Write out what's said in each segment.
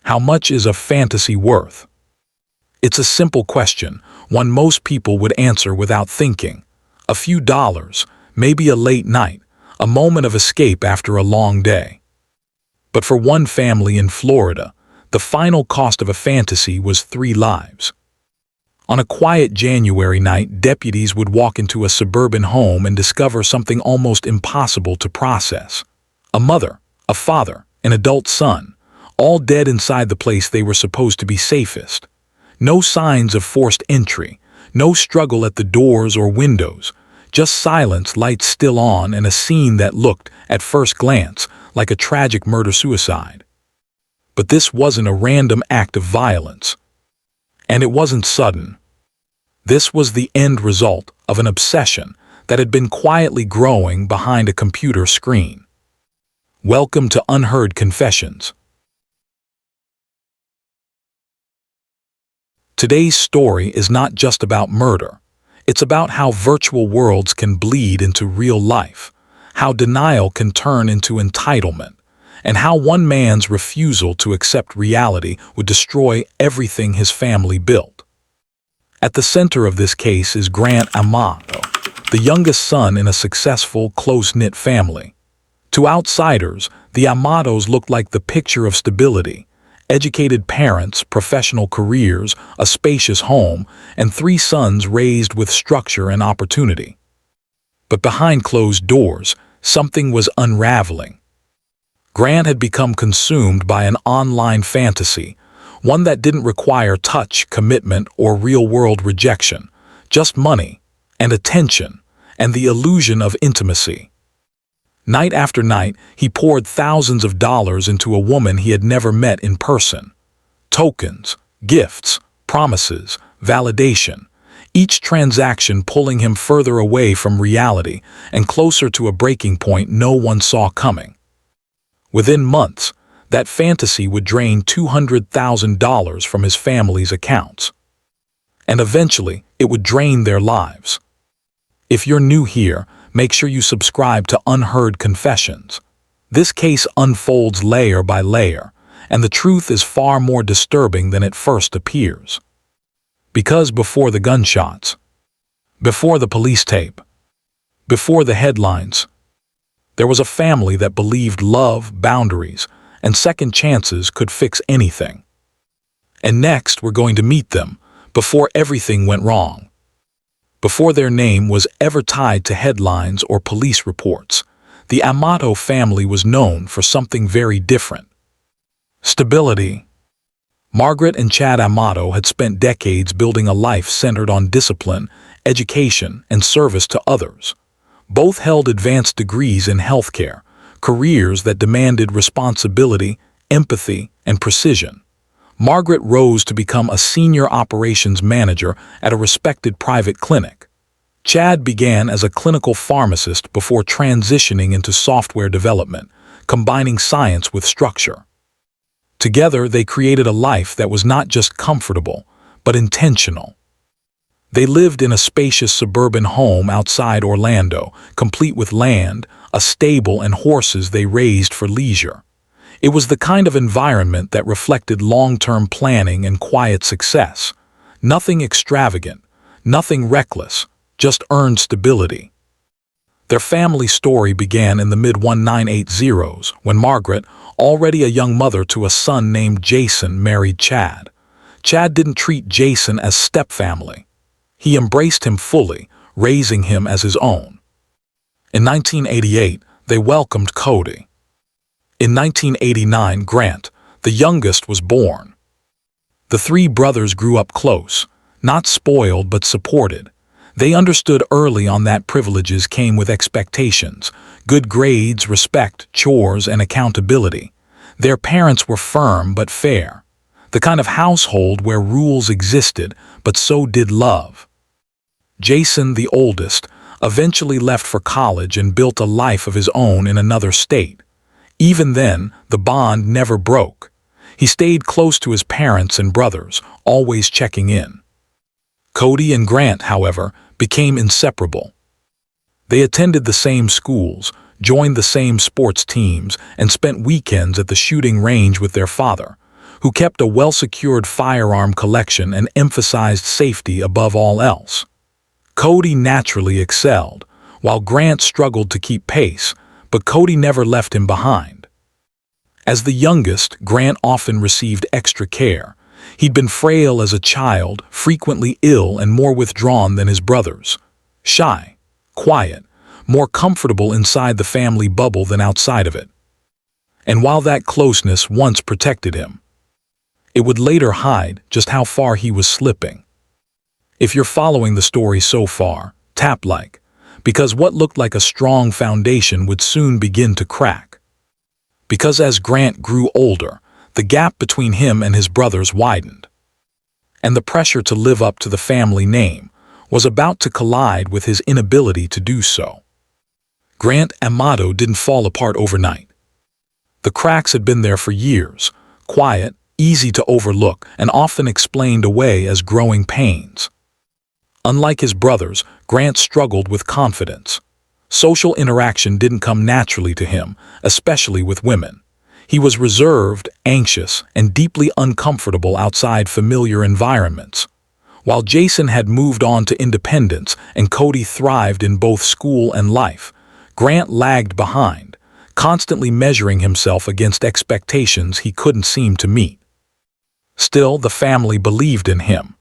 How much is a fantasy worth? It's a simple question, one most people would answer without thinking. A few dollars, maybe a late night, a moment of escape after a long day. But for one family in Florida, the final cost of a fantasy was 3 lives. On a quiet January night, deputies would walk into a suburban home and discover something almost impossible to process. A mother, a father, an adult son, all dead inside the place they were supposed to be safest. No signs of forced entry, no struggle at the doors or windows, just silence, lights still on, and a scene that looked, at first glance, like a tragic murder-suicide. But this wasn't a random act of violence. And it wasn't sudden. This was the end result of an obsession that had been quietly growing behind a computer screen. Welcome to Unheard Confessions. Today's story is not just about murder. It's about how virtual worlds can bleed into real life, how denial can turn into entitlement, and how one man's refusal to accept reality would destroy everything his family built. At the center of this case is Grant Amato, the youngest son in a successful, close-knit family. To outsiders, the Amatos looked like the picture of stability: educated parents, professional careers, a spacious home, and 3 sons raised with structure and opportunity. But behind closed doors, something was unraveling. Grant had become consumed by an online fantasy, one that didn't require touch, commitment, or real-world rejection, just money and attention and the illusion of intimacy. Night after night, he poured thousands of dollars into a woman he had never met in person. Tokens, gifts, promises, validation, each transaction pulling him further away from reality and closer to a breaking point no one saw coming. Within months, that fantasy would drain $200,000 from his family's accounts. And eventually, it would drain their lives. If you're new here, make sure you subscribe to Unheard Confessions. This case unfolds layer by layer, and the truth is far more disturbing than it first appears. Because before the gunshots, before the police tape, before the headlines, there was a family that believed love, boundaries, and second chances could fix anything. And next, we're going to meet them before everything went wrong. Before their name was ever tied to headlines or police reports, the Amato family was known for something very different: stability. Margaret and Chad Amato had spent decades building a life centered on discipline, education, and service to others. Both held advanced degrees in healthcare, careers that demanded responsibility, empathy, and precision. Margaret rose to become a senior operations manager at a respected private clinic. Chad began as a clinical pharmacist before transitioning into software development, combining science with structure. Together, they created a life that was not just comfortable, but intentional. They lived in a spacious suburban home outside Orlando, complete with land, a stable, and horses they raised for leisure. It was the kind of environment that reflected long-term planning and quiet success. Nothing extravagant, nothing reckless, just earned stability. Their family story began in the mid-1980s when Margaret, already a young mother to a son named Jason, married Chad. Chad didn't treat Jason as stepfamily. He embraced him fully, raising him as his own. In 1988, they welcomed Cody. In 1989, Grant, the youngest, was born. The 3 brothers grew up close, not spoiled but supported. They understood early on that privileges came with expectations: good grades, respect, chores, and accountability. Their parents were firm but fair, the kind of household where rules existed, but so did love. Jason, the oldest, eventually left for college and built a life of his own in another state. Even then, the bond never broke. He stayed close to his parents and brothers, always checking in. Cody and Grant, however, became inseparable. They attended the same schools, joined the same sports teams, and spent weekends at the shooting range with their father, who kept a well-secured firearm collection and emphasized safety above all else. Cody naturally excelled, while Grant struggled to keep pace, but Cody never left him behind. As the youngest, Grant often received extra care. He'd been frail as a child, frequently ill and more withdrawn than his brothers. Shy, quiet, more comfortable inside the family bubble than outside of it. And while that closeness once protected him, it would later hide just how far he was slipping. If you're following the story so far, tap like, because what looked like a strong foundation would soon begin to crack. Because as Grant grew older, the gap between him and his brothers widened. And the pressure to live up to the family name was about to collide with his inability to do so. Grant Amato didn't fall apart overnight. The cracks had been there for years, quiet, easy to overlook, and often explained away as growing pains. Unlike his brothers, Grant struggled with confidence. Social interaction didn't come naturally to him, especially with women. He was reserved, anxious, and deeply uncomfortable outside familiar environments. While Jason had moved on to independence and Cody thrived in both school and life, Grant lagged behind, constantly measuring himself against expectations he couldn't seem to meet. Still, the family believed in him.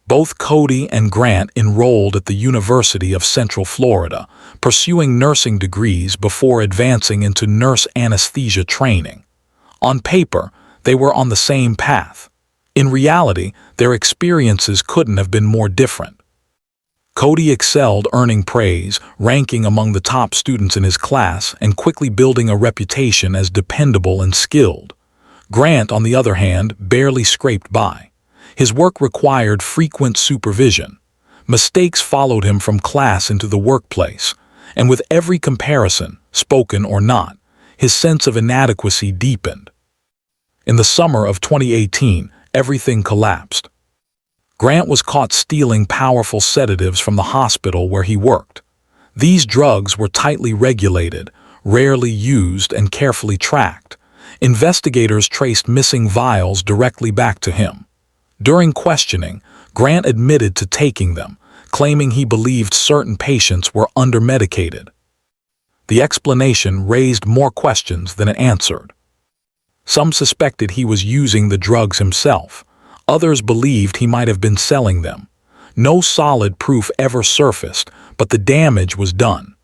Both Cody and Grant enrolled at the University of Central Florida, pursuing nursing degrees before advancing into nurse anesthesia training. On paper, they were on the same path. In reality, their experiences couldn't have been more different. Cody excelled, earning praise, ranking among the top students in his class, and quickly building a reputation as dependable and skilled. Grant, on the other hand, barely scraped by. His work required frequent supervision. Mistakes followed him from class into the workplace, and with every comparison, spoken or not, his sense of inadequacy deepened. In the summer of 2018, everything collapsed. Grant was caught stealing powerful sedatives from the hospital where he worked. These drugs were tightly regulated, rarely used, and carefully tracked. Investigators traced missing vials directly back to him. During questioning, Grant admitted to taking them, claiming he believed certain patients were undermedicated. The explanation raised more questions than it answered. Some suspected he was using the drugs himself. Others believed he might have been selling them. No solid proof ever surfaced, but the damage was done.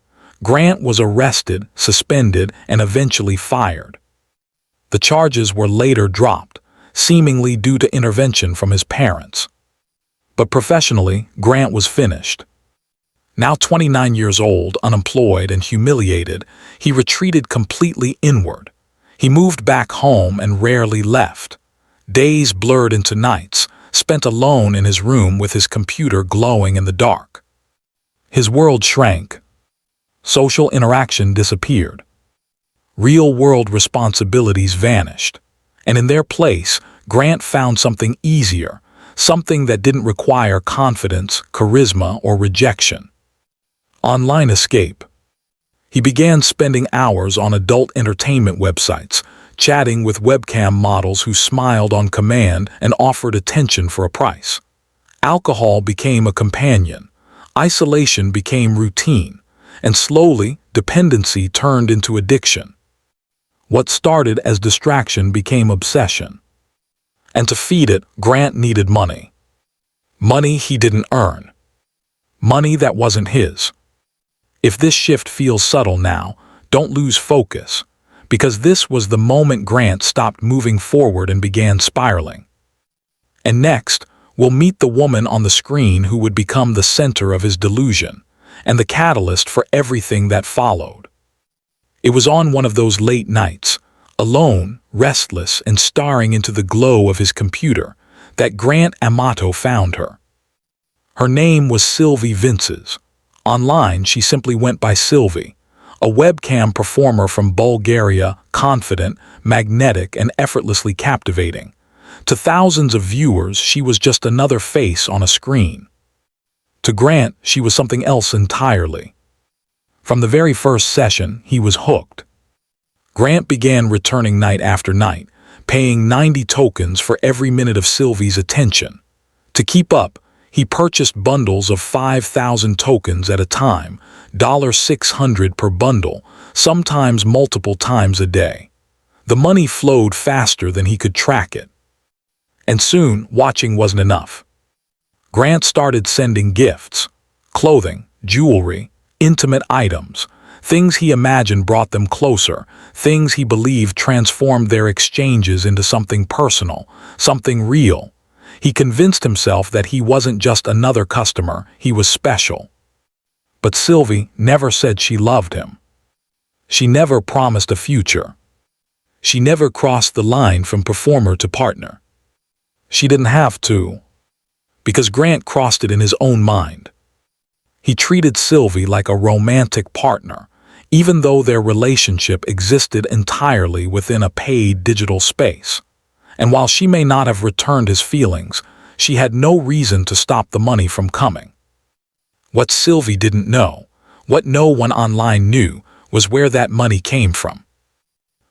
Grant was arrested, suspended, and eventually fired. The charges were later dropped, seemingly due to intervention from his parents. But professionally, Grant was finished. Now 29 years old, unemployed, and humiliated, he retreated completely inward. He moved back home and rarely left. Days blurred into nights, spent alone in his room with his computer glowing in the dark. His world shrank. Social interaction disappeared. Real-world responsibilities vanished. And in their place, Grant found something easier, something that didn't require confidence, charisma, or rejection. Online escape. He began spending hours on adult entertainment websites, chatting with webcam models who smiled on command and offered attention for a price. Alcohol became a companion, isolation became routine, and slowly, dependency turned into addiction. What started as distraction became obsession. And to feed it, Grant needed money. Money he didn't earn. Money that wasn't his. If this shift feels subtle now, don't lose focus, because this was the moment Grant stopped moving forward and began spiraling. And next, we'll meet the woman on the screen who would become the center of his delusion, and the catalyst for everything that followed. It was on one of those late nights, alone, restless, and staring into the glow of his computer, that Grant Amato found her. Her name was Sylvie Vinces. Online, she simply went by Sylvie, a webcam performer from Bulgaria, confident, magnetic, and effortlessly captivating. To thousands of viewers, she was just another face on a screen. To Grant, she was something else entirely. From the very first session, he was hooked. Grant began returning night after night, paying 90 tokens for every minute of Sylvie's attention. To keep up, he purchased bundles of 5,000 tokens at a time, $600 per bundle, sometimes multiple times a day. The money flowed faster than he could track it. And soon, watching wasn't enough. Grant started sending gifts, clothing, jewelry, intimate items, things he imagined brought them closer, things he believed transformed their exchanges into something personal, something real. He convinced himself that he wasn't just another customer, he was special. But Sylvie never said she loved him. She never promised a future. She never crossed the line from performer to partner. She didn't have to, because Grant crossed it in his own mind. He treated Sylvie like a romantic partner, even though their relationship existed entirely within a paid digital space. And while she may not have returned his feelings, she had no reason to stop the money from coming. What Sylvie didn't know, what no one online knew, was where that money came from.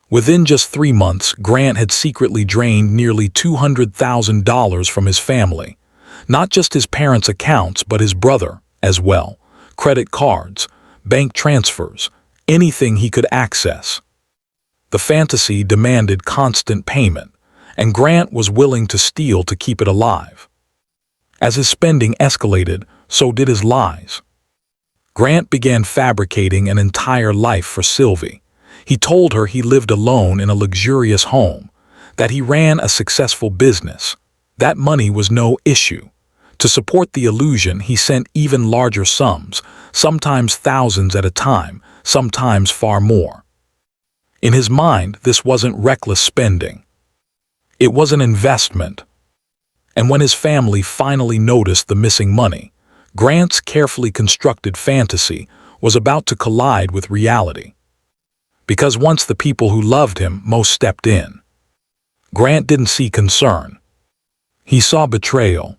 Within just 3 months, Grant had secretly drained nearly $200,000 from his family. Not just his parents' accounts, but his brother as well. Credit cards, bank transfers, anything he could access. The fantasy demanded constant payment, and Grant was willing to steal to keep it alive. As his spending escalated, so did his lies. Grant began fabricating an entire life for Sylvie. He told her he lived alone in a luxurious home, that he ran a successful business. That money was no issue. To support the illusion, he sent even larger sums, sometimes thousands at a time, sometimes far more. In his mind, this wasn't reckless spending. It was an investment. And when his family finally noticed the missing money, Grant's carefully constructed fantasy was about to collide with reality. Because once the people who loved him most stepped in, Grant didn't see concern. He saw betrayal.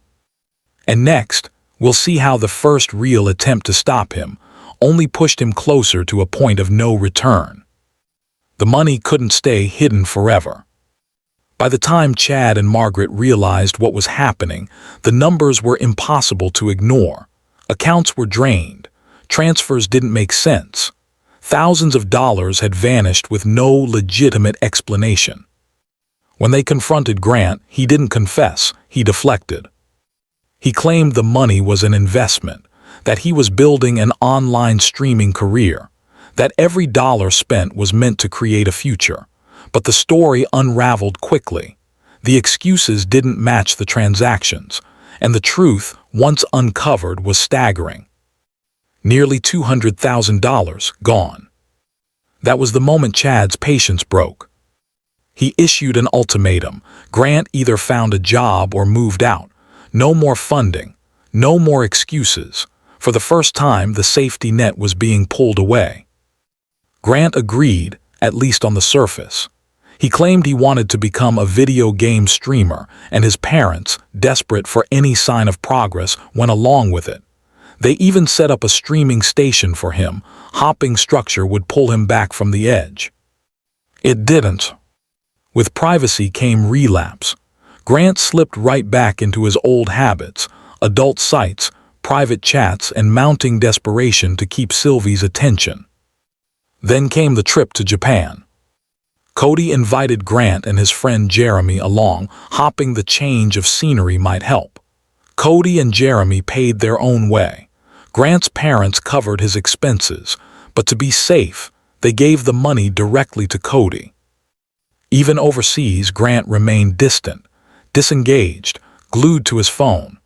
And next, we'll see how the first real attempt to stop him only pushed him closer to a point of no return. The money couldn't stay hidden forever. By the time Chad and Margaret realized what was happening, the numbers were impossible to ignore. Accounts were drained. Transfers didn't make sense. Thousands of dollars had vanished with no legitimate explanation. When they confronted Grant, he didn't confess, he deflected. He claimed the money was an investment, that he was building an online streaming career, that every dollar spent was meant to create a future. But the story unraveled quickly. The excuses didn't match the transactions, and the truth, once uncovered, was staggering. Nearly $200,000 gone. That was the moment Chad's patience broke. He issued an ultimatum. Grant either found a job or moved out. No more funding. No more excuses. For the first time, the safety net was being pulled away. Grant agreed, at least on the surface. He claimed he wanted to become a video game streamer, and his parents, desperate for any sign of progress, went along with it. They even set up a streaming station for him. Hopping structure would pull him back from the edge. It didn't. With privacy came relapse. Grant slipped right back into his old habits, adult sites, private chats, and mounting desperation to keep Sylvie's attention. Then came the trip to Japan. Cody invited Grant and his friend Jeremy along, hoping the change of scenery might help. Cody and Jeremy paid their own way. Grant's parents covered his expenses, but to be safe, they gave the money directly to Cody. Even overseas, Grant remained distant, disengaged, glued to his phone.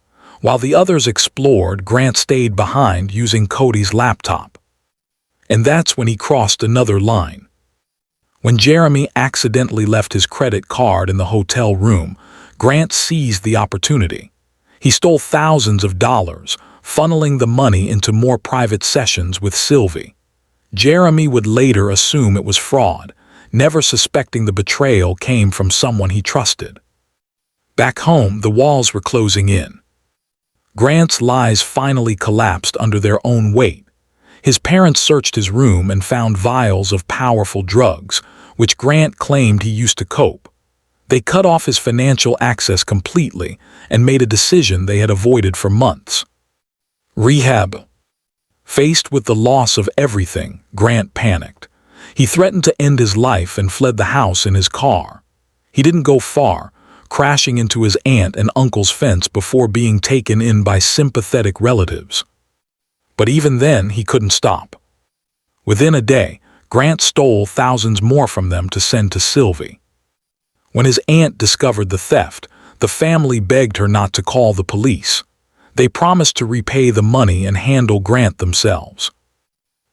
While the others explored, Grant stayed behind using Cody's laptop. And that's when he crossed another line. When Jeremy accidentally left his credit card in the hotel room, Grant seized the opportunity. He stole thousands of dollars, funneling the money into more private sessions with Sylvie. Jeremy would later assume it was fraud, never suspecting the betrayal came from someone he trusted. Back home, the walls were closing in. Grant's lies finally collapsed under their own weight. His parents searched his room and found vials of powerful drugs, which Grant claimed he used to cope. They cut off his financial access completely and made a decision they had avoided for months. Rehab. Faced with the loss of everything, Grant panicked. He threatened to end his life and fled the house in his car. He didn't go far, crashing into his aunt and uncle's fence before being taken in by sympathetic relatives. But even then, he couldn't stop. Within a day, Grant stole thousands more from them to send to Sylvie. When his aunt discovered the theft, the family begged her not to call the police. They promised to repay the money and handle Grant themselves.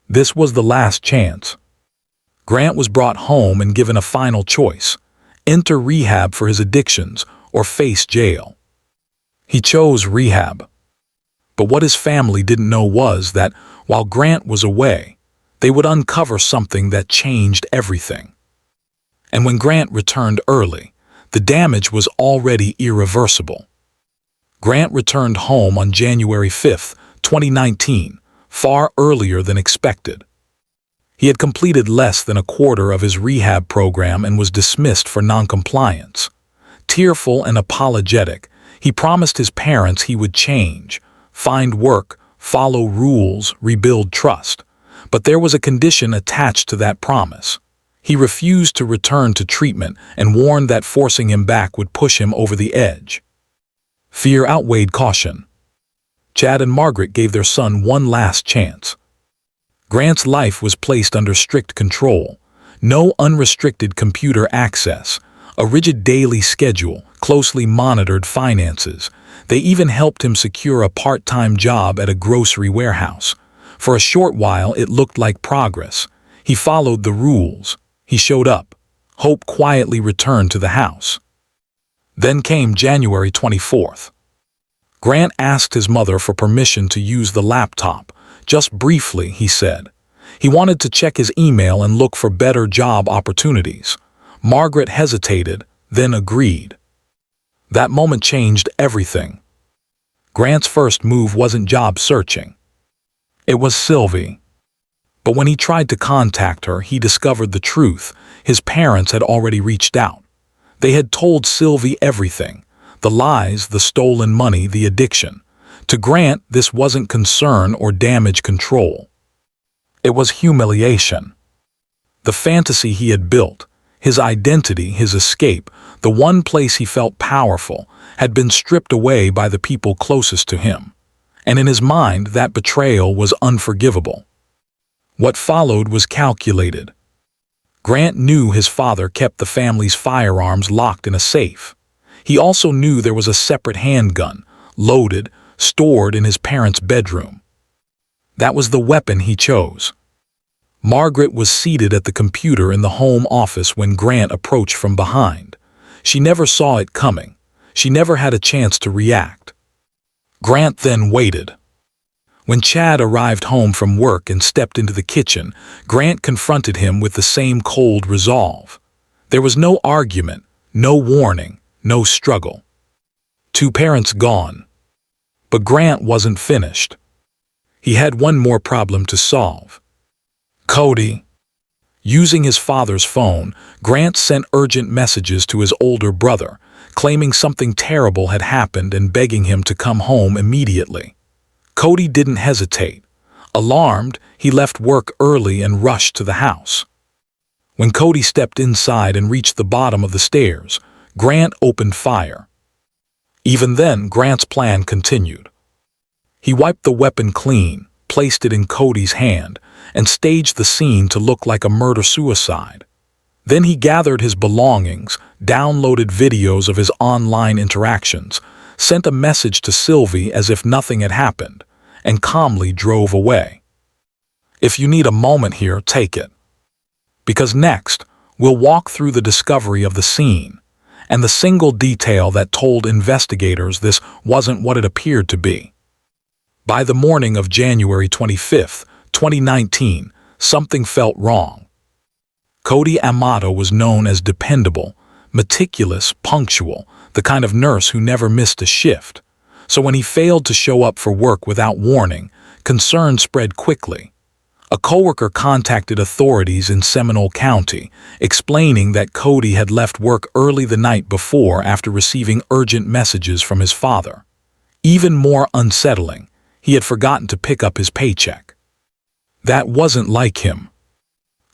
This was the last chance. Grant was brought home and given a final choice: enter rehab for his addictions or face jail. He chose rehab. But what his family didn't know was that while Grant was away, they would uncover something that changed everything. And when Grant returned early, the damage was already irreversible. Grant returned home on January 5, 2019, far earlier than expected. He had completed less than a quarter of his rehab program and was dismissed for noncompliance. Tearful and apologetic, he promised his parents he would change, find work, follow rules, rebuild trust. But there was a condition attached to that promise. He refused to return to treatment and warned that forcing him back would push him over the edge. Fear outweighed caution. Chad and Margaret gave their son one last chance. Grant's life was placed under strict control. No unrestricted computer access, a rigid daily schedule, closely monitored finances. They even helped him secure a part-time job at a grocery warehouse. For a short while, it looked like progress. He followed the rules. He showed up. Hope quietly returned to the house. Then came January 24th. Grant asked his mother for permission to use the laptop. Just briefly, he said. He wanted to check his email and look for better job opportunities. Margaret hesitated, then agreed. That moment changed everything. Grant's first move wasn't job searching. It was Sylvie. But when he tried to contact her, he discovered the truth. His parents had already reached out. They had told Sylvie everything: the lies, the stolen money, the addiction. To Grant, this wasn't concern or damage control. It was humiliation. The fantasy he had built, his identity, his escape, the one place he felt powerful, had been stripped away by the people closest to him. And in his mind, that betrayal was unforgivable. What followed was calculated. Grant knew his father kept the family's firearms locked in a safe. He also knew there was a separate handgun, loaded, stored in his parents' bedroom. That was the weapon he chose. Margaret was seated at the computer in the home office when Grant approached from behind. She never saw it coming. She never had a chance to react. Grant then waited. When Chad arrived home from work and stepped into the kitchen, Grant confronted him with the same cold resolve. There was no argument, no warning, no struggle. Two parents gone. But Grant wasn't finished. He had one more problem to solve. Cody. Using his father's phone, Grant sent urgent messages to his older brother, claiming something terrible had happened and begging him to come home immediately. Cody didn't hesitate. Alarmed, he left work early and rushed to the house. When Cody stepped inside and reached the bottom of the stairs, Grant opened fire. Even then, Grant's plan continued. He wiped the weapon clean, placed it in Cody's hand, and staged the scene to look like a murder-suicide. Then he gathered his belongings, downloaded videos of his online interactions, sent a message to Sylvie as if nothing had happened, and calmly drove away. If you need a moment here, take it. Because next, we'll walk through the discovery of the scene, and the single detail that told investigators this wasn't what it appeared to be. By the morning of January 25, 2019, something felt wrong. Cody Amato was known as dependable, meticulous, punctual, the kind of nurse who never missed a shift. So when he failed to show up for work without warning, concern spread quickly. A coworker contacted authorities in Seminole County, explaining that Cody had left work early the night before after receiving urgent messages from his father. Even more unsettling, he had forgotten to pick up his paycheck. That wasn't like him.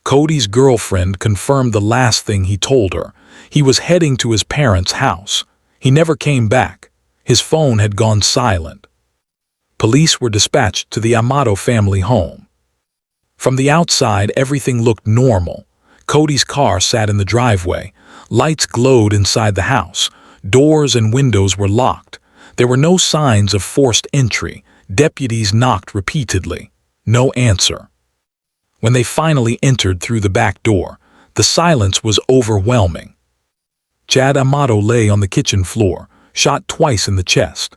Cody's girlfriend confirmed the last thing he told her. He was heading to his parents' house. He never came back. His phone had gone silent. Police were dispatched to the Amato family home. From the outside, everything looked normal. Cody's car sat in the driveway. Lights glowed inside the house. Doors and windows were locked. There were no signs of forced entry. Deputies knocked repeatedly. No answer. When they finally entered through the back door, the silence was overwhelming. Chad Amato lay on the kitchen floor, shot twice in the chest.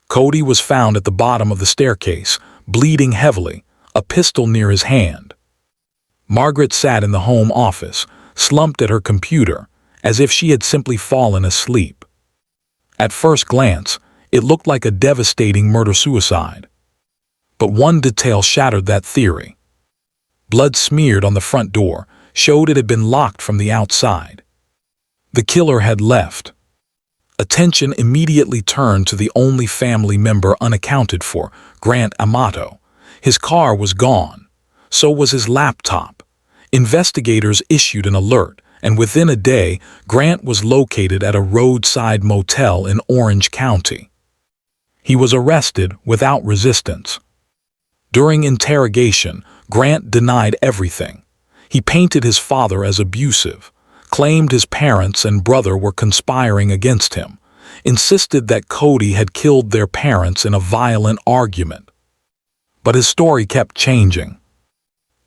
Cody was found at the bottom of the staircase, bleeding heavily, a pistol near his hand. Margaret sat in the home office, slumped at her computer, as if she had simply fallen asleep. At first glance, it looked like a devastating murder-suicide. But one detail shattered that theory. Blood smeared on the front door showed it had been locked from the outside. The killer had left. Attention immediately turned to the only family member unaccounted for, Grant Amato. His car was gone. So was his laptop. Investigators issued an alert, and within a day, Grant was located at a roadside motel in Orange County. He was arrested without resistance. During interrogation, Grant denied everything. He painted his father as abusive, claimed his parents and brother were conspiring against him, insisted that Cody had killed their parents in a violent argument. But his story kept changing.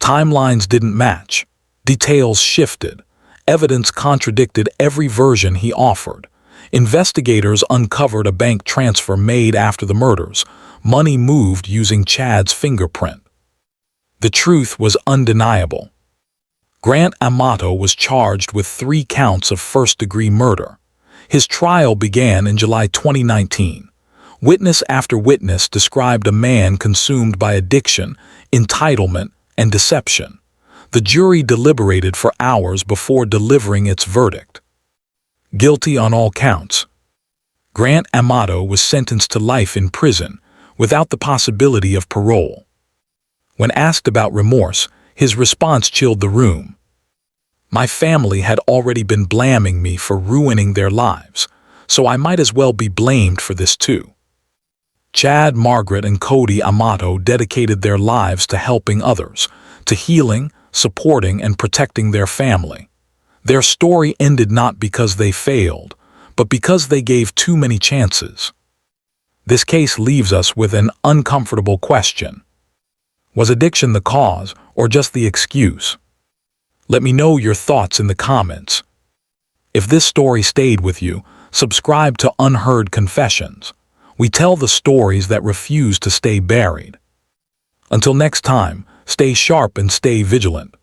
Timelines didn't match. Details shifted. Evidence contradicted every version he offered. Investigators uncovered a bank transfer made after the murders, money moved using Chad's fingerprint. The truth was undeniable. Grant Amato was charged with 3 counts of first-degree murder. His trial began in July 2019. Witness after witness described a man consumed by addiction, entitlement, and deception. The jury deliberated for hours before delivering its verdict. Guilty on all counts. Grant Amato was sentenced to life in prison, without the possibility of parole. When asked about remorse, his response chilled the room. My family had already been blaming me for ruining their lives, so I might as well be blamed for this too. Chad, Margaret, and Cody Amato dedicated their lives to helping others, to healing, supporting, and protecting their family. Their story ended not because they failed, but because they gave too many chances. This case leaves us with an uncomfortable question. Was addiction the cause, or just the excuse? Let me know your thoughts in the comments. If this story stayed with you, subscribe to Unheard Confessions. We tell the stories that refuse to stay buried. Until next time, stay sharp and stay vigilant.